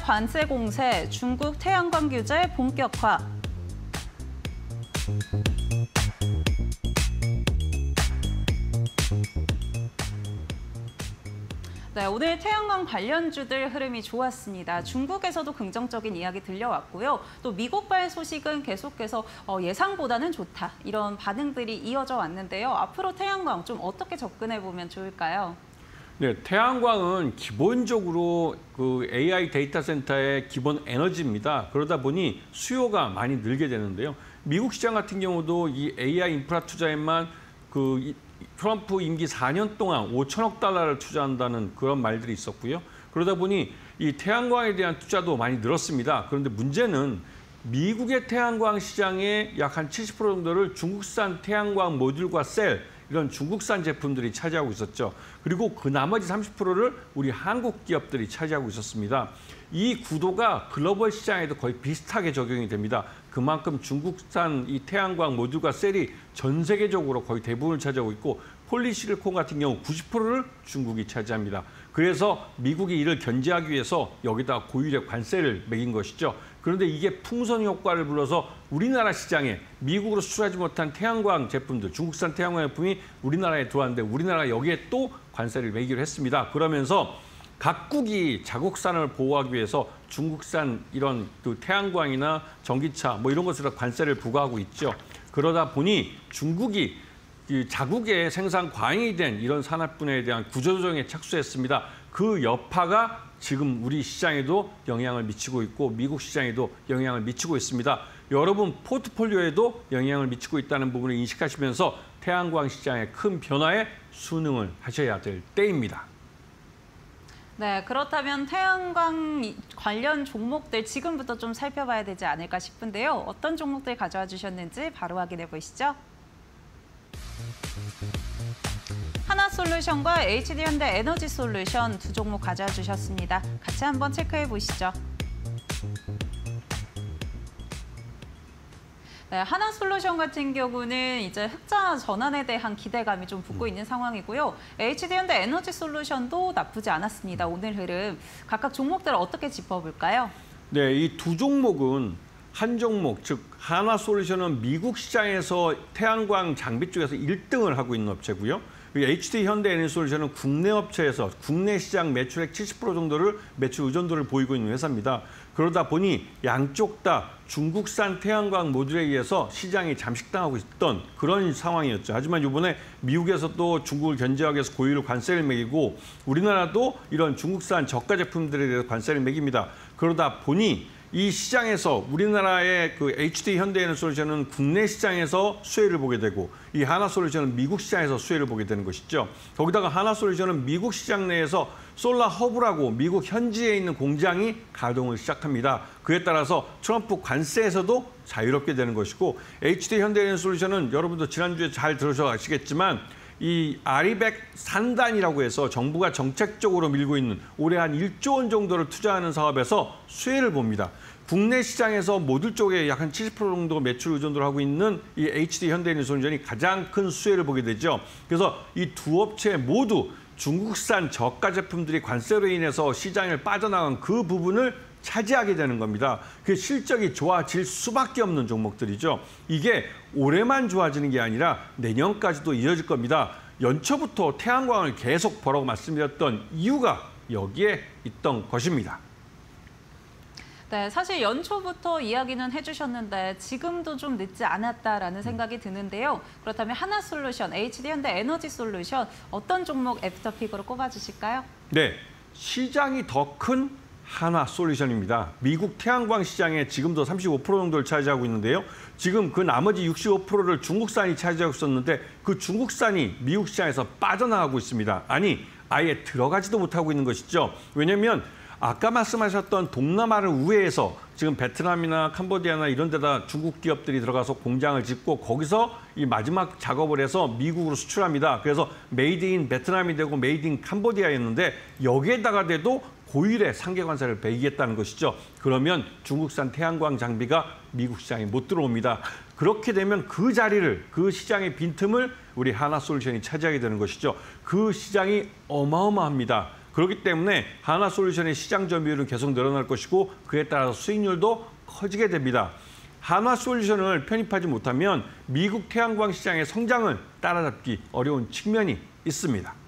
관세 공세, 중국 태양광 규제 본격화. 네, 오늘 태양광 관련주들 흐름이 좋았습니다. 중국에서도 긍정적인 이야기 들려왔고요. 또 미국발 소식은 계속해서 예상보다는 좋다. 이런 반응들이 이어져 왔는데요. 앞으로 태양광 좀 어떻게 접근해보면 좋을까요? 네, 태양광은 기본적으로 그 AI 데이터 센터의 기본 에너지입니다. 그러다 보니 수요가 많이 늘게 되는데요. 미국 시장 같은 경우도 이 AI 인프라 투자에만 트럼프 임기 4년 동안 5천억 달러를 투자한다는 그런 말들이 있었고요. 그러다 보니 이 태양광에 대한 투자도 많이 늘었습니다. 그런데 문제는 미국의 태양광 시장의 약 한 70% 정도를 중국산 태양광 모듈과 셀, 이런 중국산 제품들이 차지하고 있었죠. 그리고 그 나머지 30%를 우리 한국 기업들이 차지하고 있었습니다. 이 구도가 글로벌 시장에도 거의 비슷하게 적용이 됩니다. 그만큼 중국산 이 태양광 모듈과 셀이 전 세계적으로 거의 대부분을 차지하고 있고 폴리실리콘 같은 경우 90%를 중국이 차지합니다. 그래서 미국이 이를 견제하기 위해서 여기다 고율의 관세를 매긴 것이죠. 그런데 이게 풍선 효과를 불러서 우리나라 시장에 미국으로 수출하지 못한 태양광 제품들, 중국산 태양광 제품이 우리나라에 들어왔는데 우리나라가 여기에 또 관세를 매기로 했습니다. 그러면서 각국이 자국산을 보호하기 위해서 중국산 이런 그 태양광이나 전기차 뭐 이런 것으로 관세를 부과하고 있죠. 그러다 보니 중국이 자국의 생산 과잉이 된 이런 산업 분야에 대한 구조조정에 착수했습니다. 그 여파가 지금 우리 시장에도 영향을 미치고 있고 미국 시장에도 영향을 미치고 있습니다. 여러분 포트폴리오에도 영향을 미치고 있다는 부분을 인식하시면서 태양광 시장의 큰 변화에 순응을 하셔야 될 때입니다. 네, 그렇다면 태양광 관련 종목들 지금부터 좀 살펴봐야 되지 않을까 싶은데요. 어떤 종목들 가져와 주셨는지 바로 확인해 보시죠. 하나솔루션과 HD현대 에너지솔루션 두 종목 가져와 주셨습니다. 같이 한번 체크해 보시죠. 네, 하나솔루션 같은 경우는 이제 흑자 전환에 대한 기대감이 좀 붙고 있는 상황이고요. HD현대 에너지솔루션도 나쁘지 않았습니다. 오늘 흐름 각각 종목들을 어떻게 짚어볼까요? 네, 이 두 종목은 한 종목, 즉 하나솔루션은 미국 시장에서 태양광 장비 쪽에서 1등을 하고 있는 업체고요. HD현대 에너지솔루션은 국내 업체에서 국내 시장 매출액 70% 정도를 매출 의존도를 보이고 있는 회사입니다. 그러다 보니 양쪽 다 중국산 태양광 모듈에 의해서 시장이 잠식당하고 있던 그런 상황이었죠. 하지만 이번에 미국에서도 중국을 견제하기 위해서 고율 관세를 매기고 우리나라도 이런 중국산 저가 제품들에 대해서 관세를 매깁니다. 그러다 보니 이 시장에서 우리나라의 그 HD현대에너지솔루션은 국내 시장에서 수혜를 보게 되고 이 하나솔루션은 미국 시장에서 수혜를 보게 되는 것이죠. 거기다가 하나솔루션은 미국 시장 내에서 솔라 허브라고 미국 현지에 있는 공장이 가동을 시작합니다. 그에 따라서 트럼프 관세에서도 자유롭게 되는 것이고 HD현대에너지솔루션은 여러분도 지난주에 잘 들으셔 아시겠지만 이 아리백 산단이라고 해서 정부가 정책적으로 밀고 있는 올해 한 1조 원 정도를 투자하는 사업에서 수혜를 봅니다. 국내 시장에서 모듈 쪽에 약 한 70% 정도 매출 의존도를 하고 있는 이 HD현대에너지솔루션이 가장 큰 수혜를 보게 되죠. 그래서 이 두 업체 모두 중국산 저가 제품들이 관세로 인해서 시장을 빠져나간 그 부분을 차지하게 되는 겁니다. 그 실적이 좋아질 수밖에 없는 종목들이죠. 이게 올해만 좋아지는 게 아니라 내년까지도 이어질 겁니다. 연초부터 태양광을 계속 보라고 말씀드렸던 이유가 여기에 있던 것입니다. 네, 사실 연초부터 이야기는 해주셨는데 지금도 좀 늦지 않았다라는 생각이 드는데요. 그렇다면 하나솔루션, HD현대 에너지솔루션 어떤 종목 애프터픽으로 꼽아주실까요? 네, 시장이 더 큰 하나솔루션입니다. 미국 태양광 시장에 지금도 35% 정도를 차지하고 있는데요. 지금 그 나머지 65%를 중국산이 차지하고 있었는데 그 중국산이 미국 시장에서 빠져나가고 있습니다. 아니, 아예 들어가지도 못하고 있는 것이죠. 왜냐하면 아까 말씀하셨던 동남아를 우회해서 지금 베트남이나 캄보디아나 이런 데다 중국 기업들이 들어가서 공장을 짓고 거기서 이 마지막 작업을 해서 미국으로 수출합니다. 그래서 메이드 인 베트남이 되고 메이드 인 캄보디아였는데 여기에다가 대도 고율의 상계 관세를 매기겠다는 것이죠. 그러면 중국산 태양광 장비가 미국 시장에 못 들어옵니다. 그렇게 되면 그 자리를, 그 시장의 빈틈을 우리 하나솔루션이 차지하게 되는 것이죠. 그 시장이 어마어마합니다. 그렇기 때문에 한화솔루션의 시장 점유율은 계속 늘어날 것이고 그에 따라서 수익률도 커지게 됩니다. 한화솔루션을 편입하지 못하면 미국 태양광 시장의 성장을 따라잡기 어려운 측면이 있습니다.